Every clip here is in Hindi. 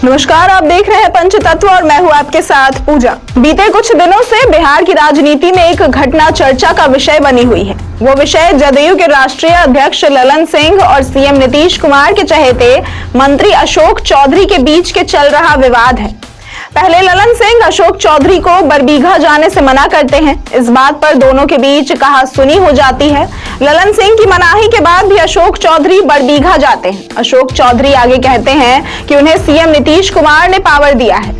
नमस्कार, आप देख रहे हैं पंचतत्व और मैं हूं आपके साथ पूजा। बीते कुछ दिनों से बिहार की राजनीति में एक घटना चर्चा का विषय बनी हुई है। वो विषय जदयू के राष्ट्रीय अध्यक्ष ललन सिंह और सीएम नीतीश कुमार के चहेते मंत्री अशोक चौधरी के बीच के चल रहा विवाद है। पहले ललन सिंह अशोक चौधरी को बरबीघा जाने से मना करते हैं। इस बात पर दोनों के बीच कहासुनी हो जाती है। ललन सिंह की मनाही के बाद भी अशोक चौधरी बरबीघा जाते हैं। अशोक चौधरी आगे कहते हैं कि उन्हें सीएम नीतीश कुमार ने पावर दिया है।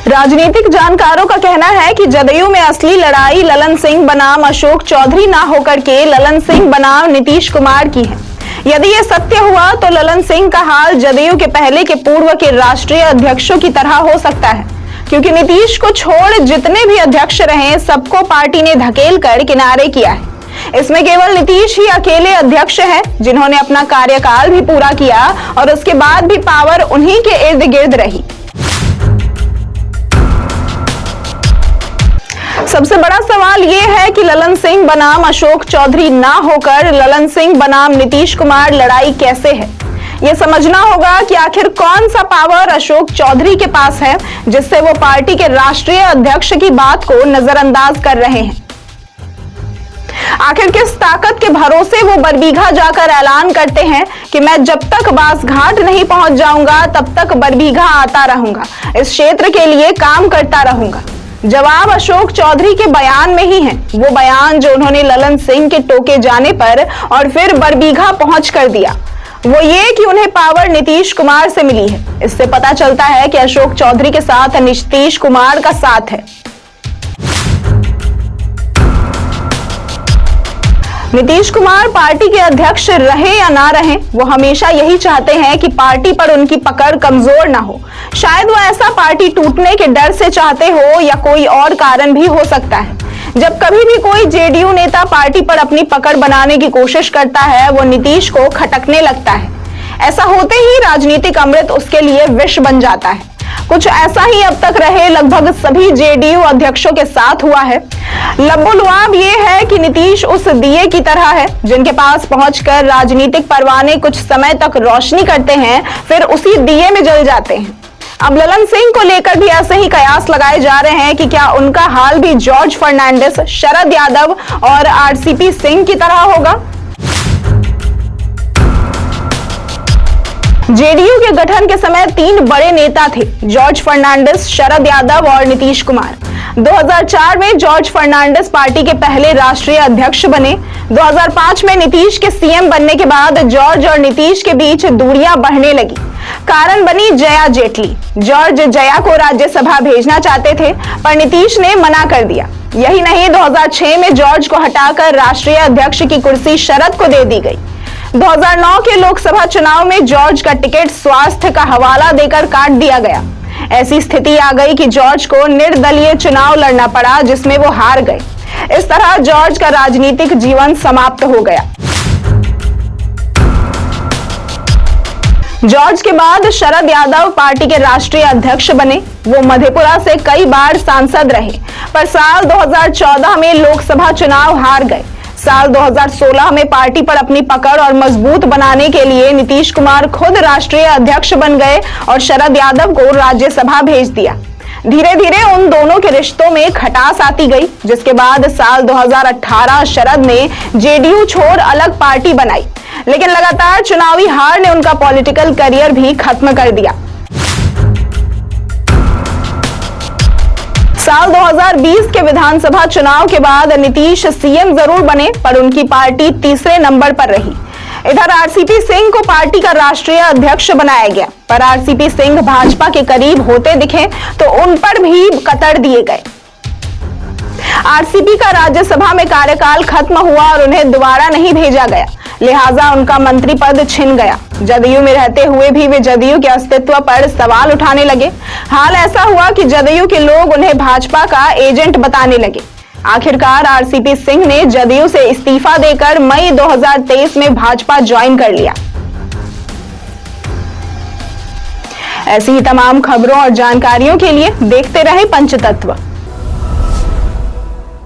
राजनीतिक जानकारों का कहना है कि जदयू में असली लड़ाई ललन सिंह बनाम अशोक चौधरी ना होकर के ललन सिंह बनाम नीतीश कुमार की है। यदि ये सत्य हुआ तो ललन सिंह का हाल जदयू के पहले के पूर्व के राष्ट्रीय अध्यक्षों की तरह हो सकता है, क्योंकि नीतीश को छोड़ जितने भी अध्यक्ष रहे सबको पार्टी ने धकेल कर किनारे किया है। इसमें केवल नीतीश ही अकेले अध्यक्ष हैं जिन्होंने अपना कार्यकाल भी पूरा किया और उसके बाद भी पावर उन्हीं के इर्द गिर्द रही। सबसे बड़ा सवाल ये है कि ललन सिंह बनाम अशोक चौधरी ना होकर ललन सिंह बनाम नीतीश कुमार लड़ाई कैसे है। ये समझना होगा कि आखिर कौन सा पावर अशोक चौधरी के पास है जिससे वो पार्टी के राष्ट्रीय अध्यक्ष की बात को नजरअंदाज कर रहे हैं। आखिर किस ताकत के भरोसे वो बरबीघा जाकर ऐलान करते हैं कि मैं जब तक बासघाट नहीं पहुंच जाऊंगा तब तक बरबीघा आता रहूंगा, इस क्षेत्र के लिए काम करता रहूंगा। जवाब अशोक चौधरी के बयान में ही है, वो बयान जो उन्होंने ललन सिंह के टोके जाने पर और फिर बरबीघा पहुंच कर दिया। वो ये कि उन्हें पावर नीतीश कुमार से मिली है। इससे पता चलता है कि अशोक चौधरी के साथ नीतीश कुमार का साथ है। नीतीश कुमार पार्टी के अध्यक्ष रहे या ना रहे, वो हमेशा यही चाहते हैं कि पार्टी पर उनकी पकड़ कमजोर ना हो। शायद वो ऐसा पार्टी टूटने के डर से चाहते हो या कोई और कारण भी हो सकता है। जब कभी भी कोई जेडीयू नेता पार्टी पर अपनी पकड़ बनाने की कोशिश करता है वो नीतीश को खटकने लगता है। ऐसा होते ही राजनीतिक अमृत उसके लिए विष बन जाता है। कुछ ऐसा ही अब तक रहे लगभग सभी जेडीयू अध्यक्षों के साथ हुआ है। लबोलुआब ये है कि नीतीश उस दिए की तरह है जिनके पास पहुंचकर राजनीतिक परवाने कुछ समय तक रोशनी करते हैं, फिर उसी दिए में जल जाते हैं। अब ललन सिंह को लेकर भी ऐसे ही कयास लगाए जा रहे हैं कि क्या उनका हाल भी जॉर्ज फर्नांडिस, शरद यादव और आरसीपी सिंह की तरह होगा। जेडीयू के गठन के समय 3 बड़े नेता थे, जॉर्ज फर्नांडिस, शरद यादव और नीतीश कुमार। 2004 में जॉर्ज फर्नांडिस पार्टी के पहले राष्ट्रीय अध्यक्ष बने। 2005 में नीतीश के सीएम बनने के बाद जॉर्ज और नीतीश के बीच दूरियां बढ़ने लगी। कारण बनी जया जेटली। जॉर्ज जया को राज्यसभा भेजना चाहते थे पर नीतीश ने मना कर दिया। यही नहीं, 2006 में जॉर्ज को हटाकर राष्ट्रीय अध्यक्ष की कुर्सी शरद को दे दी गई। 2009 के लोकसभा चुनाव में जॉर्ज का टिकट स्वास्थ्य का हवाला देकर काट दिया गया। ऐसी स्थिति आ गई कि जॉर्ज को निर्दलीय चुनाव लड़ना पड़ा जिसमें वो हार गए। इस तरह जॉर्ज का राजनीतिक जीवन समाप्त हो गया। जॉर्ज के बाद शरद यादव पार्टी के राष्ट्रीय अध्यक्ष बने। वो मधेपुरा से कई बार सांसद रहे पर साल 2014 में लोकसभा चुनाव हार गए। साल 2016 में पार्टी पर अपनी पकड़ और मजबूत बनाने के लिए नीतीश कुमार खुद राष्ट्रीय अध्यक्ष बन गए और शरद यादव को राज्यसभा भेज दिया। धीरे धीरे उन दोनों के रिश्तों में खटास आती गई, जिसके बाद साल 2018 शरद ने जेडीयू छोड़ अलग पार्टी बनाई, लेकिन लगातार चुनावी हार ने उनका पॉलिटिकल करियर भी खत्म कर दिया। साल 2020 के विधानसभा चुनाव के बाद नीतीश सीएम जरूर बने पर उनकी पार्टी तीसरे नंबर पर रही। इधर आरसीपी सिंह को पार्टी का राष्ट्रीय अध्यक्ष बनाया गया पर आरसीपी सिंह भाजपा के करीब होते दिखे तो उन पर भी कतर दिए गए। आरसीपी का राज्यसभा में कार्यकाल खत्म हुआ और उन्हें दोबारा नहीं भेजा गया, लिहाजा उनका मंत्री पद छिन गया। जदयू में रहते हुए भी वे जदयू के अस्तित्व पर सवाल उठाने लगे। हाल ऐसा हुआ कि जदयू के लोग उन्हें भाजपा का एजेंट बताने लगे। आखिरकार आरसीपी सिंह ने जदयू से इस्तीफा देकर मई 2023 में भाजपा ज्वाइन कर लिया। ऐसी ही तमाम खबरों और जानकारियों के लिए देखते रहे पंचतत्व।